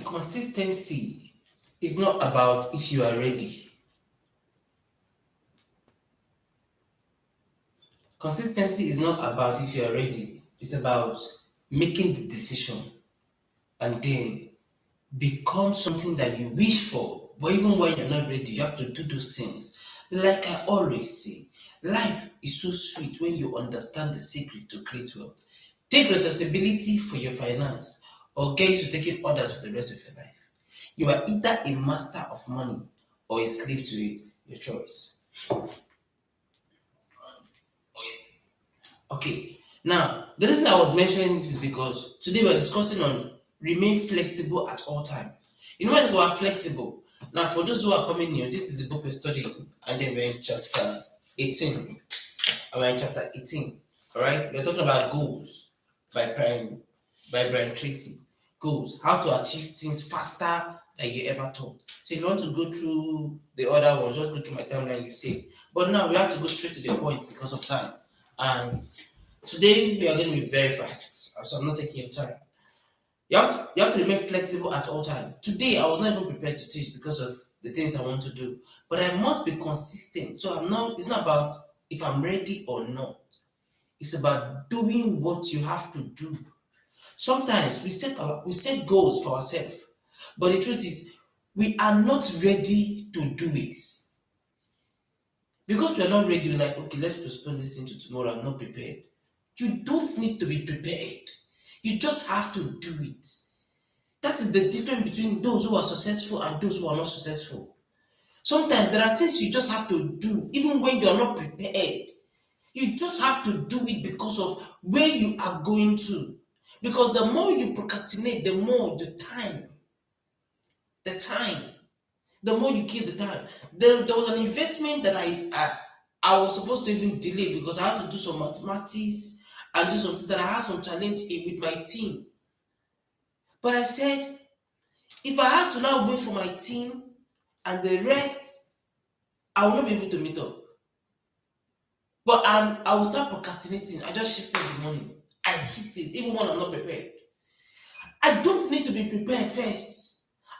consistency is not about if you are ready. Consistency is not about if you are ready. It's about making the decision and then become something that you wish for. But even when you're not ready, you have to do those things. Like I always say, life is so sweet when you understand the secret to create wealth. Take responsibility for your finance or get used to taking orders for the rest of your life. You are either a master of money or a slave to it. Your choice. Okay. Now, the reason I was mentioning this is because today we're discussing on remain flexible at all time. You know when we are flexible. Now, for those who are coming new, this is the book we're studying, and then we're in chapter 18. We're in chapter 18. All right, we're talking about goals by Brian Tracy. Goals, how to achieve things faster than you ever thought. So if you want to go through the other ones, just go through my timeline. You see it. But now we have to go straight to the point because of time. And today we are going to be very fast, so I'm not taking your time. You have to remain flexible at all times. Today I was not even prepared to teach because of the things I want to do, but I must be consistent. So I'm not. It's not about if I'm ready or not. It's about doing what you have to do. Sometimes we set goals for ourselves, but the truth is we are not ready to do it. Because we are not ready, we're like, okay, let's postpone this into tomorrow. I'm not prepared. You don't need to be prepared. You just have to do it. That is the difference between those who are successful and those who are not successful. Sometimes there are things you just have to do, even when you are not prepared. You just have to do it because of where you are going to. Because the more you procrastinate, the more the more you kill the time. There was an investment that I was supposed to even delay because I had to do some mathematics and do some things that I had some challenge with my team. But I said, if I had to now wait for my team and the rest, I will not be able to meet up. But I will start procrastinating. I just shifted the money. I hit it, even when I'm not prepared. I don't need to be prepared first.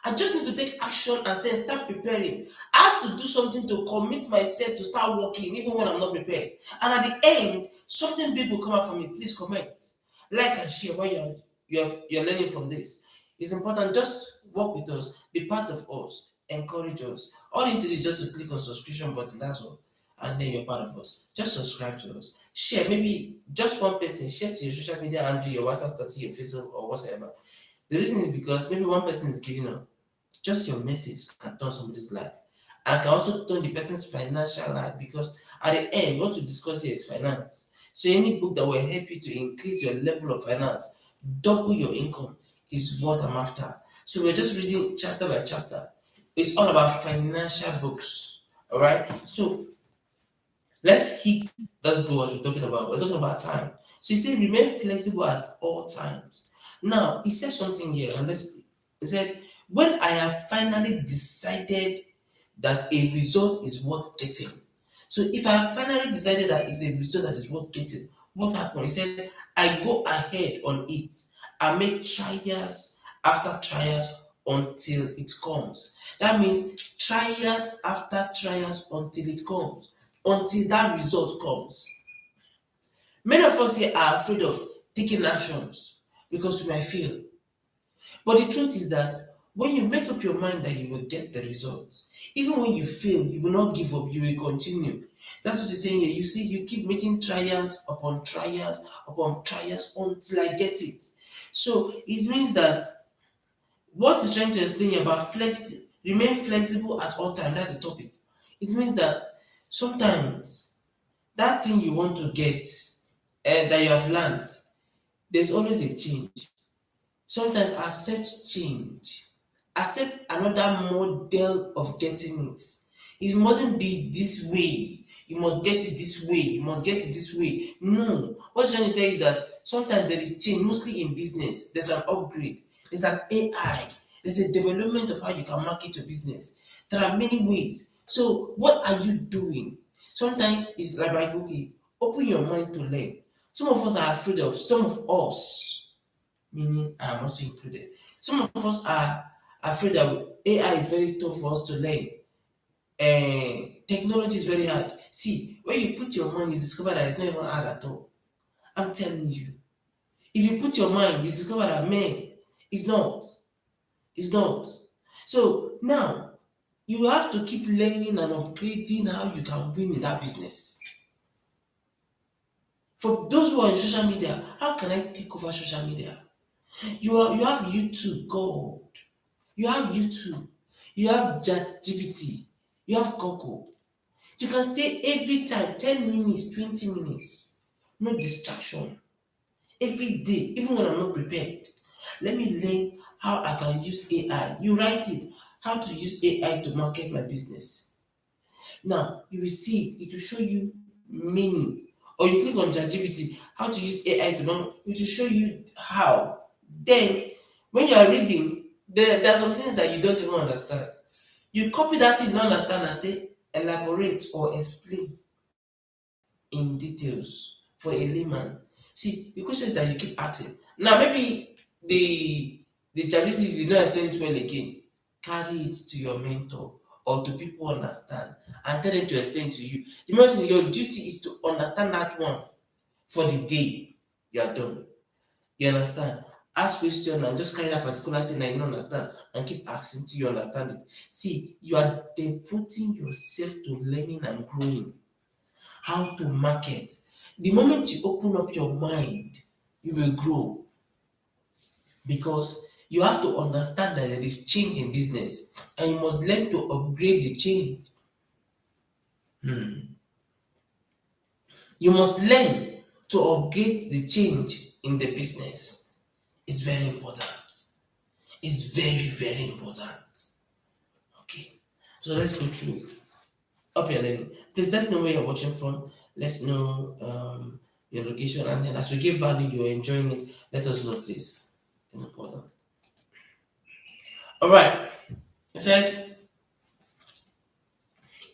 I just need to take action and then start preparing. I have to do something to commit myself to start working, even when I'm not prepared. And at the end, something big will come out from me. Please comment, like and share what you're learning from this. It's important. Just work with us, be part of us, encourage us. All you need to do is just to click on subscription button. That's all, and then you're part of us. Just subscribe to us. Share, maybe just one person. Share to your social media and do your WhatsApp status, your Facebook, or whatever. The reason is because maybe one person is giving up. Just your message can turn somebody's life and can also turn the person's financial life, because at the end, what we discuss here is finance. So any book that will help you to increase your level of finance, double your income, is what I'm after. So we're just reading chapter by chapter. It's all about financial books. All right. So let's hit that's what we're talking about. We're talking about time. So you see, remain flexible at all times. Now, he said something here, and he said, when I have finally decided that a result is worth getting. So if I have finally decided that it's a result that is worth getting, what happened? He said, I go ahead on it. I make trials after trials until it comes. That means trials after trials until it comes, until that result comes. Many of us here are afraid of taking actions because we might fail. But the truth is that when you make up your mind that you will get the result, even when you fail, you will not give up, you will continue. That's what he's saying here. You see, you keep making trials upon trials upon trials until I get it. So it means that what he's trying to explain about remain flexible at all times, that's the topic. It means that sometimes that thing you want to get and that you have learned, there's always a change. Sometimes accept change. Accept another model of getting it. It mustn't be this way. You must get it this way. You must get it this way. No. What I'm trying to tell you is that sometimes there is change, mostly in business. There's an upgrade. There's an AI. There's a development of how you can market your business. There are many ways. So what are you doing? Sometimes it's like, okay, open your mind to learn. Some of us are afraid of, some of us, meaning I am also included. Some of us are afraid that AI is very tough for us to learn. Technology is very hard. See, when you put your mind, you discover that it's not even hard at all. I'm telling you. If you put your mind, you discover that man, it's not. It's not. So now you have to keep learning and upgrading how you can win in that business. For those who are in social media, how can I take over social media? You have YouTube, God. You have YouTube. You have ChatGPT. You have Google. You can say every time 10 minutes, 20 minutes. No distraction. Every day, even when I'm not prepared. Let me learn how I can use AI. You write it, how to use AI to market my business. Now, you will see it. It will show you many. Or you click on ChatGPT, how to use AI to market. It will show you how. Then, when you are reading, there are some things that you don't even understand. You copy that thing you don't understand and say, elaborate or explain in details for a layman. See, the question is that you keep asking. Now, maybe the ChatGPT did not explain it well again. Carry it to your mentor or to people who understand and tell them to explain to you. The most your duty is to understand that one for the day you are done. You understand? Ask question and just carry that particular thing that you don't understand and keep asking till you understand it. See, you are devoting yourself to learning and growing. How to market. The moment you open up your mind, you will grow because you have to understand that there is change in business and you must learn to upgrade the change. You must learn to upgrade the change in the business. It's very important. It's very, very important. Okay, so let's go through it. Up your learning. Please let's know where you're watching from. Let's know your location, and then as we give value, you're enjoying it. Let us know, please. It's important. All right. I said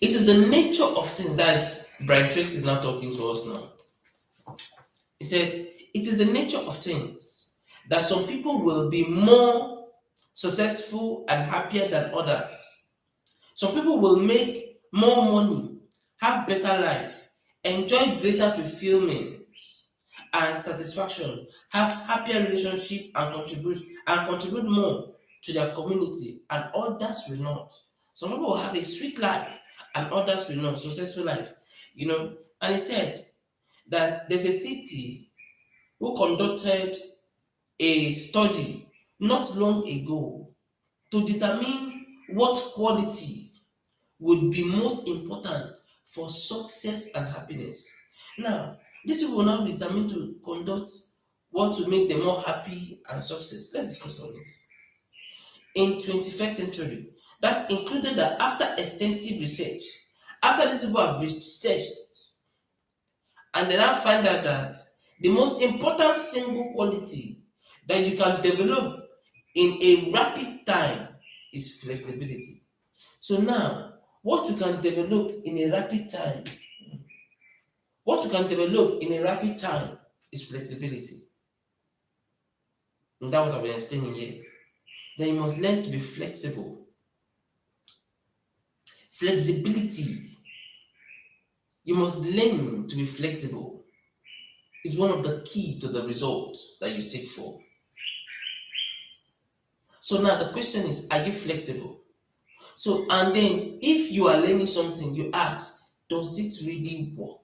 it is the nature of things. That's Brian Tracy is now talking to us now. He said it is the nature of things that some people will be more successful and happier than others. Some people will make more money, have better life, enjoy greater fulfillment and satisfaction, have happier relationship and contribute more to their community, and others will not. Some people will have a sweet life and others will not, successful life. And he said that there's a city who conducted a study not long ago to determine what quality would be most important for success and happiness. Now, these people will now be determined to conduct what will make them more happy and success. Let's discuss on this. In 21st century, that included that after extensive research, after these people have researched, and they now find out that the most important single quality that you can develop in a rapid time is flexibility. So now, what you can develop in a rapid time, what you can develop in a rapid time is flexibility. And that's what I've been explaining here. Then you must learn to be flexible. Flexibility. You must learn to be flexible. Is one of the key to the result that you seek for. So now the question is, are you flexible? So, and then if you are learning something, you ask, does it really work?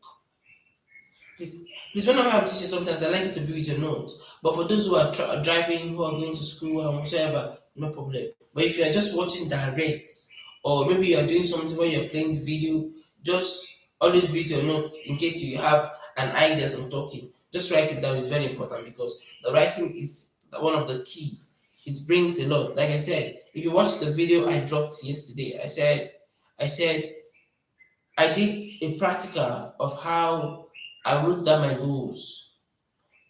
Please, whenever I'm teaching, sometimes I like you to be with your notes. But for those who are driving, who are going to school, and whatever, no problem. But if you are just watching direct, or maybe you are doing something where you're playing the video, just always be with your notes in case you have an idea as I'm talking. Just write it down. It's very important because the writing is one of the key. It brings a lot. Like I said, if you watch the video I dropped yesterday, I said I did a practical of how I wrote down my goals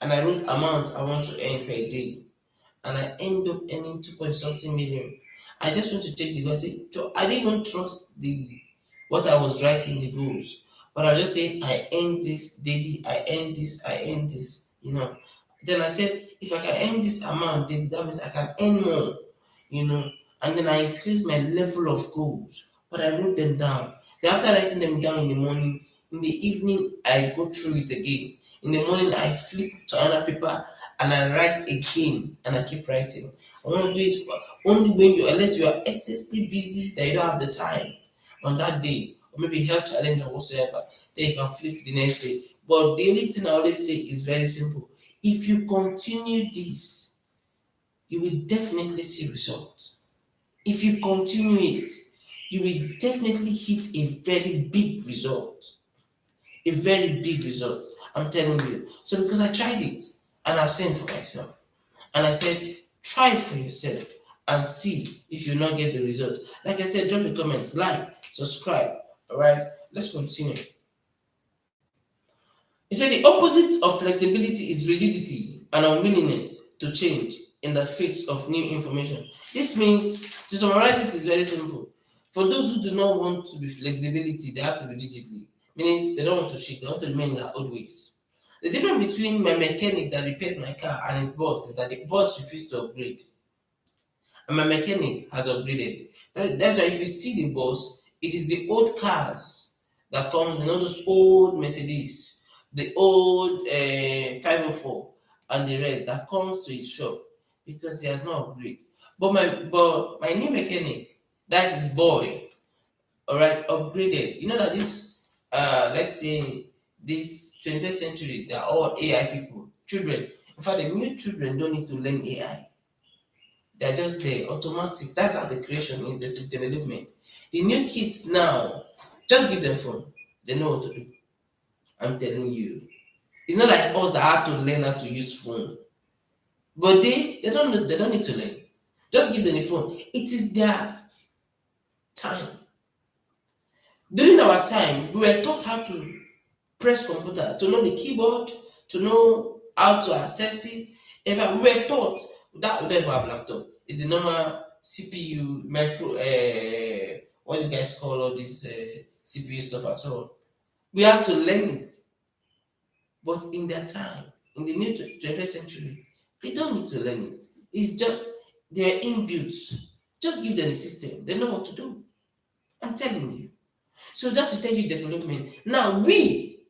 and I wrote amount I want to earn per day, and I end up earning 2 point something million. I just want to take the goal. I didn't even trust the what I was writing the goals, but I just say I earn this daily, I earn this, I earn this. Then I said if I can earn this amount daily, that means I can earn more. and then I increased my level of goals. But I wrote them down. Then after writing them down in the morning, in the evening I go through it again. In the morning I flip to another paper and I write again and I keep writing. I want to do it only when you, unless you are excessively busy that you don't have the time on that day, or maybe health challenge or whatsoever, then you can flip to the next day. But the only thing I always say is very simple. If you continue this, you will definitely see results. If you continue it, you will definitely hit a very big result. A very big result. I'm telling you. So because I tried it and I've seen it for myself. And I said, try it for yourself and see if you not get the result. Like I said, drop a comment, like, subscribe. Alright, let's continue. He said the opposite of flexibility is rigidity and unwillingness to change in the face of new information. This means, to summarize it, is very simple. For those who do not want to be flexibility, they have to be rigidly. Meaning they don't want to shift, they want to remain in their old ways. The difference between my mechanic that repairs my car and his boss is that the boss refuses to upgrade. And my mechanic has upgraded. That's why if you see the boss, it is the old cars that comes, those old Mercedes, the old 504 and the rest that comes to his shop because he has not upgraded. But my new mechanic, that's his boy, all right, upgraded. You know that this let's say this 21st century, they are all AI people, children. In fact, the new children don't need to learn AI. They're just there, automatic. That's how the creation is, the self-development. The new kids now, just give them phone. They know what to do. I'm telling you. It's not like us that had to learn how to use phone. But they don't need to learn. Just give them the phone. It is their time. During our time, we were taught how to press computer, to know the keyboard, to know how to access it. We were taught that we never have laptop. It's the normal CPU, micro, what do you guys call all this CPU stuff and so on. We have to learn it. But in their time, in the new 21st century, they don't need to learn it. It's just they're inbuilt. Just give them the system. They know what to do. I'm telling you. So that's to tell you development. Now we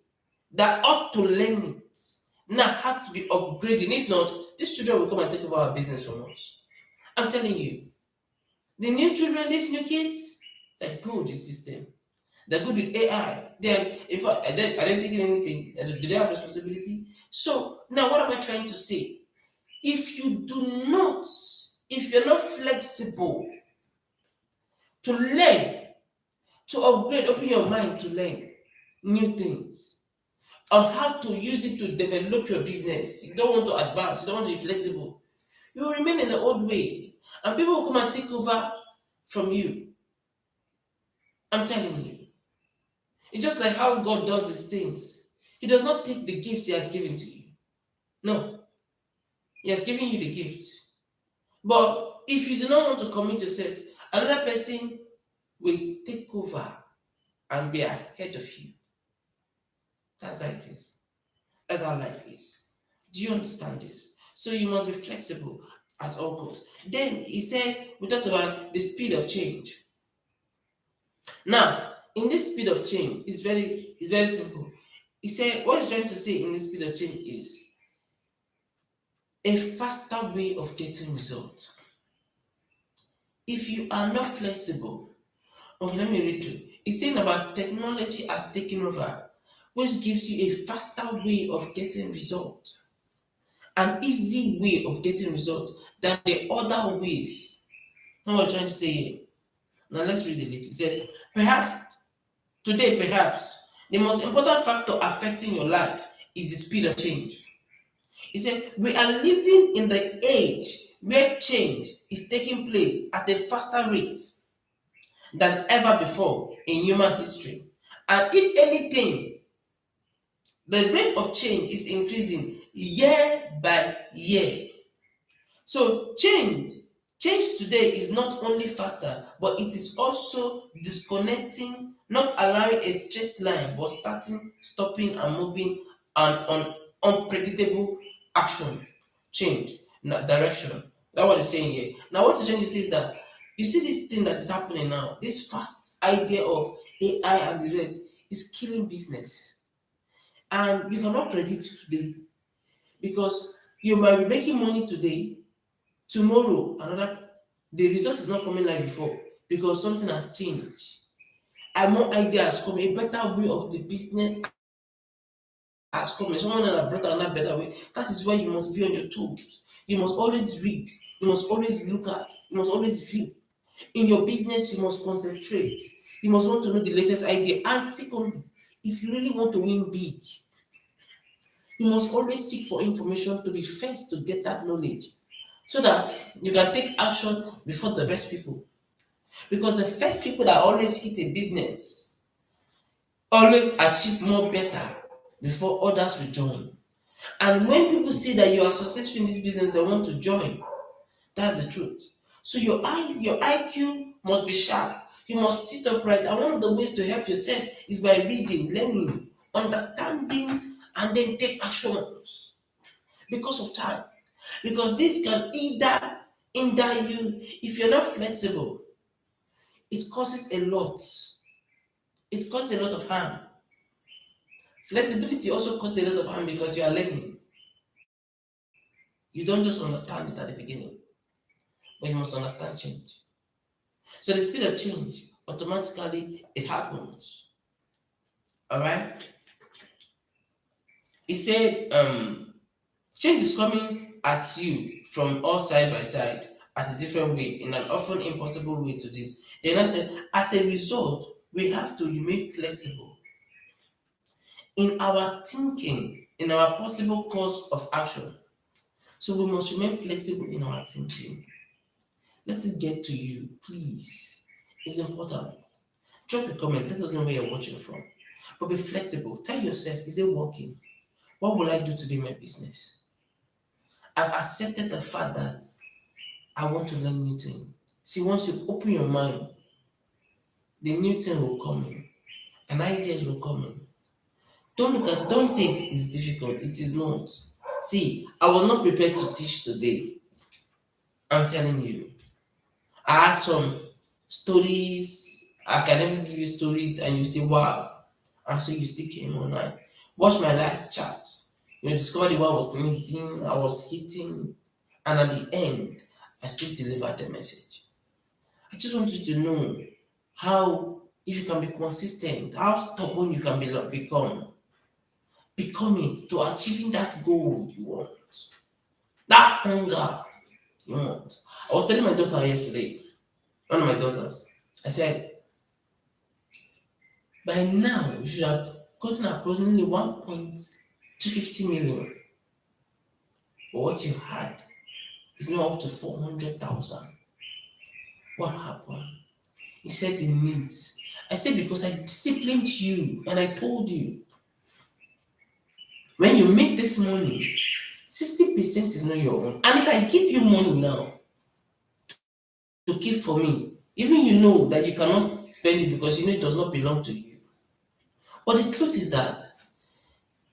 that ought to learn it now have to be upgrading. If not, these children will come and take over our business from us. I'm telling you. The new children, these new kids, they're good with the system. They're good with AI. In fact, are they taking anything? Do they have responsibility? So now what am I trying to say? If you do not, if you're not flexible to learn, to upgrade, open your mind to learn new things on how to use it to develop your business. You don't want to advance, you don't want to be flexible. You will remain in the old way. And people will come and take over from you. I'm telling you. It's just like how God does his things. He does not take the gifts he has given to you. No. He has given you the gift. But if you do not want to commit yourself, another person will take over and be ahead of you. That's how it is. That's how life is. Do you understand this? So you must be flexible at all costs. Then he said, we talked about the speed of change. Now, in this speed of change, it's very simple. He said, what he's trying to say in this speed of change is a faster way of getting results. If you are not flexible, okay, let me read through. It's saying about technology has taken over, which gives you a faster way of getting results, an easy way of getting results than the other ways. That's what I'm trying to say here. Now let's read a little. He said, perhaps, the most important factor affecting your life is the speed of change. He said, we are living in the age where change is taking place at a faster rate than ever before in human history. And if anything, the rate of change is increasing year by year. So change today is not only faster, but it is also disconnecting, not allowing a straight line, but starting, stopping, and moving on unpredictable action, change, direction. That's what it's saying here. Now, what it's trying to say is that You see this thing that is happening now, this fast idea of AI and the rest is killing business. And you cannot predict today because you might be making money today, tomorrow, another, the result is not coming like before because something has changed. A more idea has come, a better way of the business has come, and someone that brought another better way. That is why you must be on your toes. You must always read, you must always look at, you must always view. In your business, you must concentrate. You must want to know the latest idea. And secondly, if you really want to win big, you must always seek for information to be first to get that knowledge so that you can take action before the rest people. Because the first people that always hit a business always achieve more better before others will join. And when people see that you are successful in this business, they want to join. That's the truth. So your eyes, your IQ must be sharp. You must sit upright. And one of the ways to help yourself is by reading, learning, understanding, and then take actions because of time. Because this can either hinder you if you're not flexible. It causes a lot. It causes a lot of harm. Flexibility also causes a lot of harm because you are learning. You don't just understand it at the beginning, but you must understand change. So the speed of change, automatically it happens. All right. He said, change is coming at you from all side by side at a different way, in an often impossible way to this. Then I said, as a result, we have to remain flexible in our thinking, in our possible course of action. So we must remain flexible in our thinking. Let it get to you, please. It's important. Drop a comment, let us know where you're watching from. But be flexible. Tell yourself, is it working? What will I do to do my business? I've accepted the fact that I want to learn new things. See, once you open your mind, the new thing will come in and ideas will come in. Don't say it's difficult. It is not. See, I was not prepared to teach today. I'm telling you. I had some stories. I can never give you stories and you say, wow. And so you still came online. Watch my last chat. You discover the one was missing, I was hitting, and at the end, I still delivered the message. I just want you to know how, if you can be consistent, how stubborn you can become. Become it to achieving that goal you want, that hunger you want. I was telling my daughter yesterday, one of my daughters, I said, by now you should have gotten approximately 1.250 million. But what you had is now up to 400,000. What happened? He said the needs. I said because I disciplined you and I told you when you make this money, 60% is not your own. And if I give you money now to keep for me, even you know that you cannot spend it because you know it does not belong to you. But the truth is that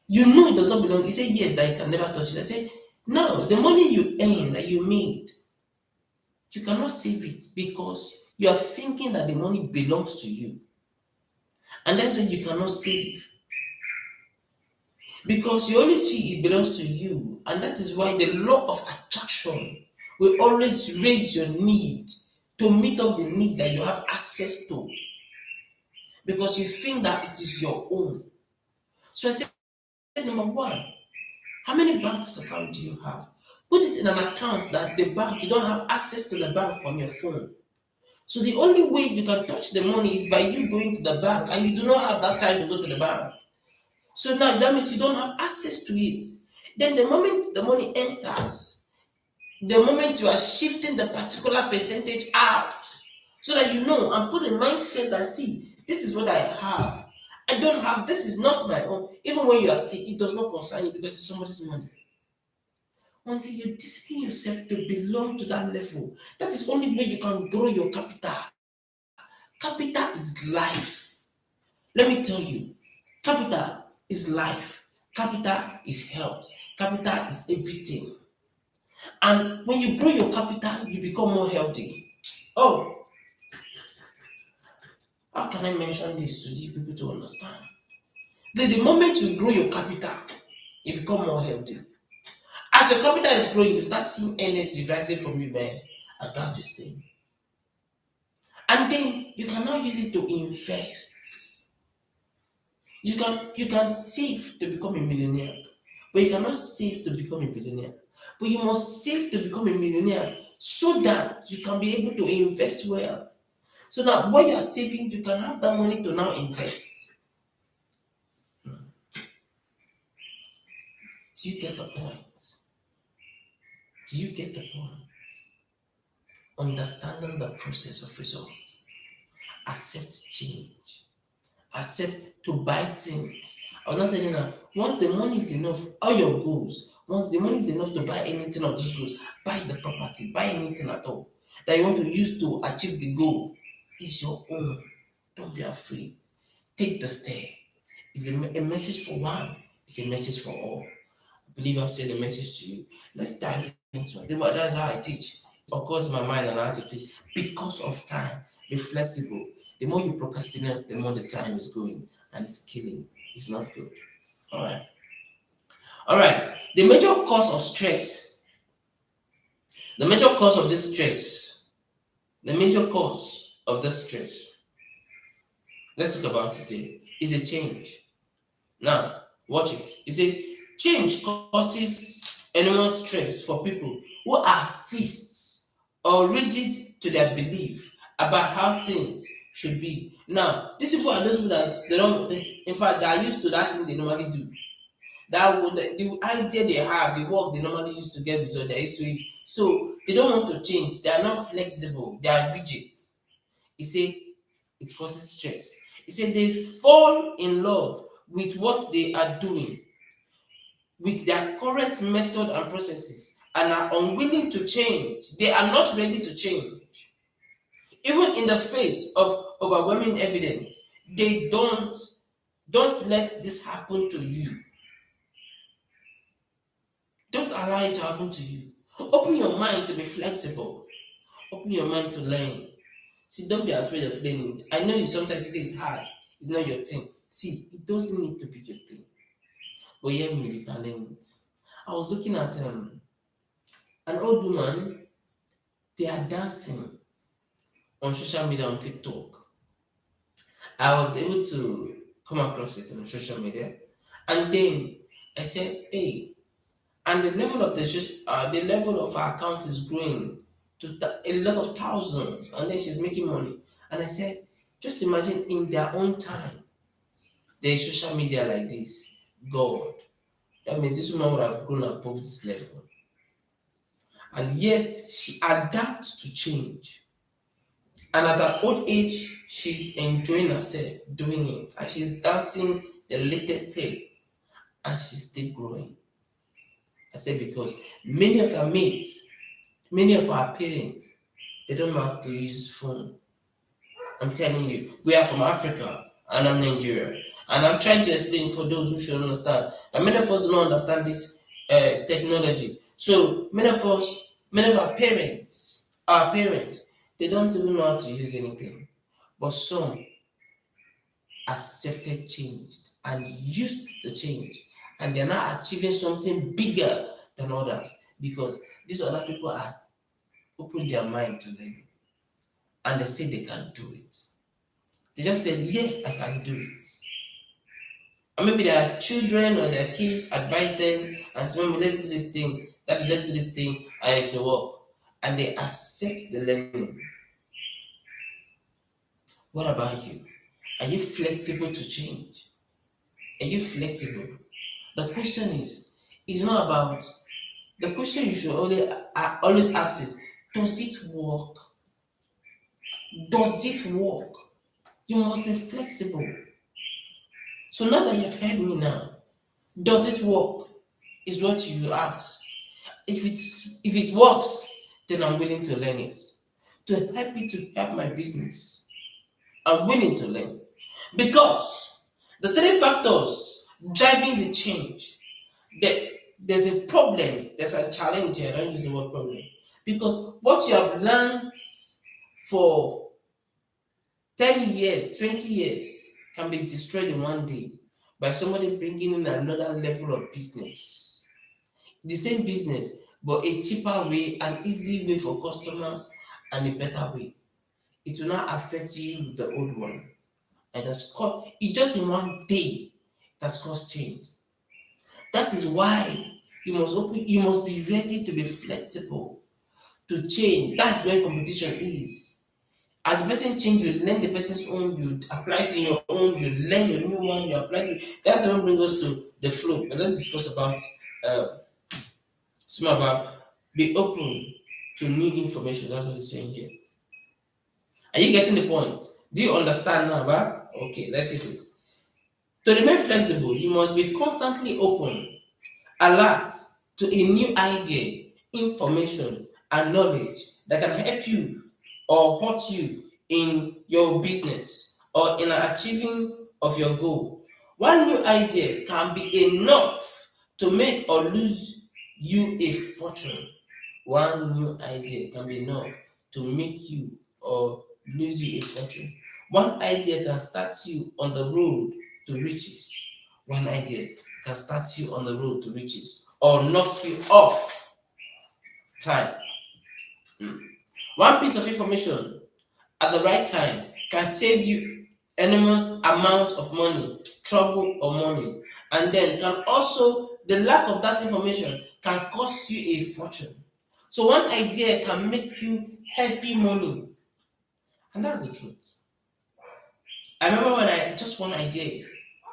you know it does not belong. He said yes, that you can never touch it. I said, no, the money you earn that you made, you cannot save it because you are thinking that the money belongs to you. And that's why you cannot save. Because you always feel it belongs to you. And that is why the law of attraction will always raise your need to meet up the need that you have access to. Because you think that it is your own. So I said, number one, how many bank accounts do you have? Put it in an account that the bank, you don't have access to the bank from your phone. So the only way you can touch the money is by you going to the bank, and you do not have that time to go to the bank. So now that means you don't have access to it. Then the moment the money enters, the moment you are shifting the particular percentage out, so that you know and put a mindset that see, this is what I have. I don't have, this is not my own. Even when you are sick, it does not concern you because it's somebody's money. Until you discipline yourself to belong to that level, that is only way you can grow your capital. Capital is life. Let me tell you, capital is life. Capital is health. Capital is everything. And when you grow your capital, you become more healthy. Oh, how can I mention this to these people to understand? The moment you grow your capital, you become more healthy. As your capital is growing, you start seeing energy rising from you, man. I got this thing. And then you can now use it to invest. You can save to become a millionaire, but you cannot save to become a billionaire. But you must save to become a millionaire so that you can be able to invest well. So that when you are saving, you can have that money to now invest. Do you get the point? Do you get the point? Understanding the process of result. Accept change. Accept to buy things. I was not telling you now, once the money is enough, all your goals, once the money is enough to buy anything of those goals, buy the property, buy anything at all that you want to use to achieve the goal. It's your own. Don't be afraid. Take the step. It's a message for one, it's a message for all. I believe I've said a message to you. Let's dive into it. But that's how I teach. Of course, my mind and how to teach because of time. Be flexible. The more you procrastinate, the more the time is going and it's killing. It's not good. All right. All right. The major cause of stress, the major cause of this stress, the major cause of this stress, let's talk about it here, is a change. Now, watch it. You see, change causes enormous stress for people who are fixed or rigid to their belief about how things should be. Now, these people are those people that they don't, in fact, they are used to that thing they normally do. That would the idea they have, the work they normally used to get results, they're used to it. So they don't want to change. They are not flexible. They are rigid. You see, it causes stress. He said they fall in love with what they are doing, with their current method and processes, and are unwilling to change. They are not ready to change. Even in the face of overwhelming evidence, they don't let this happen to you. Don't allow it to happen to you. Open your mind to be flexible. Open your mind to learn. See, don't be afraid of learning. I know you sometimes you say it's hard, it's not your thing. See, it doesn't need to be your thing. But hear me, you can learn it. I was looking at an old woman, they are dancing on social media on TikTok. I was able to come across it on social media. And then I said, hey, and the level of her account is growing to a lot of thousands, and then she's making money. And I said, just imagine in their own time, there's social media like this. God, that means this woman would have grown above this level. And yet she adapts to change. And at her old age, she's enjoying herself doing it. And she's dancing the latest step. And she's still growing. I said because many of our mates, many of our parents, they don't know how to use phone. I'm telling you, we are from Africa and I'm Nigeria. And I'm trying to explain for those who should understand. And many of us don't understand this technology. So many of us, many of our parents, they don't even know how to use anything. But some accepted change and used the change. And they're now achieving something bigger than others because these other people are opened their mind to learning. And they say they can do it. They just said, yes, I can do it. And maybe their children or their kids advise them and say, maybe let's do this thing, that let's do this thing, and it will work. And they accept the learning. What about you? Are you flexible to change? Are you flexible? The question is, it's not about, the question you should always ask is, does it work? Does it work? You must be flexible. So now that you've heard me now, does it work? Is what you will ask. If it works, then I'm willing to learn it. To help me to help my business, I'm willing to learn. Because the three factors driving the change, there's a problem, there's a challenge here. I don't use the word problem. Because what you have learned for 10 years, 20 years can be destroyed in one day by somebody bringing in another level of business. The same business, but a cheaper way, an easy way for customers, and a better way. It will not affect you with the old one. And that's caused it just in one day, it has caused change. That is why you must be ready to be flexible, to change. That's where competition is. As the person change, you learn the person's own, you apply it in your own, you learn your new one, you apply it. That's what brings us to the flow. But let's discuss about some about be open to new information. That's what he's saying here. Are you getting the point? Do you understand now, right? Okay, let's hit it. To remain flexible, you must be constantly open, alert to a new idea, information, and knowledge that can help you or hurt you in your business or in achieving of your goal. One new idea can be enough to make or lose you a fortune. One new idea can be enough to make you or lose you a fortune. One idea can start you on the road to riches. One idea can start you on the road to riches or knock you off time. One piece of information at the right time can save you enormous amount of money, trouble or money, and then can also the lack of that information can cost you a fortune. So one idea can make you heavy money, and that's the truth. I remember when I just one idea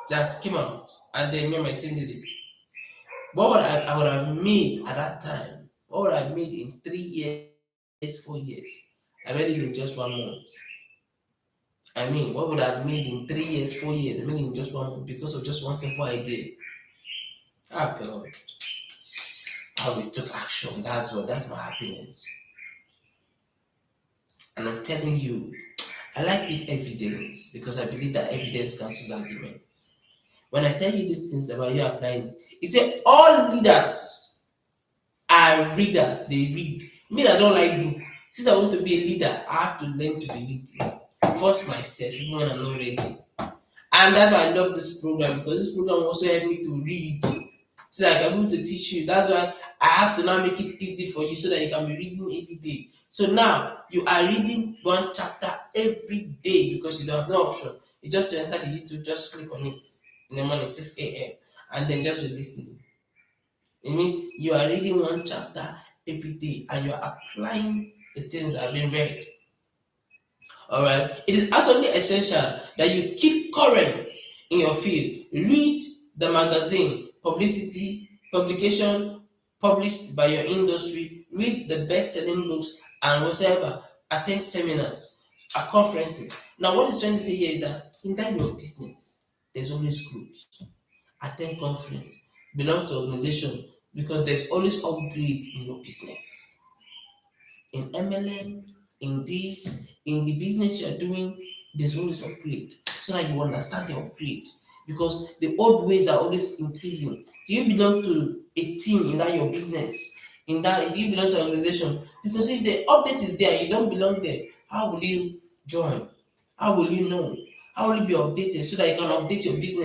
that came out, and then me and my team did it. What would I would have made at that time? What would I have made in 3 years, 4 years? I made it in just 1 month. I mean, what would I have made in 3 years, 4 years? I mean, in just 1 month because of just one simple idea. Ah, God, how we took action. That's my happiness. And I'm telling you, I like it evidence because I believe that evidence cancels arguments. When I tell you these things about you applying it, you say all leaders are readers, they read. Me that don't like book. Since I want to be a leader, I have to learn to be reading. Force myself even when I'm not ready. And that's why I love this program because this program also helped me to read so that I can be able to teach you. That's why I have to now make it easy for you so that you can be reading every day. So now you are reading one chapter every day because you don't have no option. You just enter the YouTube, just click on it in the morning, 6 a.m. and then just be listening. It means you are reading one chapter every day and you are applying the things that have been read. All right. It is absolutely essential that you keep current in your field. Read the magazine, publication published by your industry. Read the best-selling books and whatever. Attend seminars, conferences. Now, what it's trying to say here is that in that your business, there's always growth. Attend conference, belong to organization because there's always upgrade in your business. In MLM, in this, in the business you are doing, there's always upgrade. So that you understand the upgrade. Because the old ways are always increasing. Do you belong to a team in that your business? Do you belong to an organization? Because if the update is there, you don't belong there, how will you join? How will you know? How will you be updated so that you can update your business?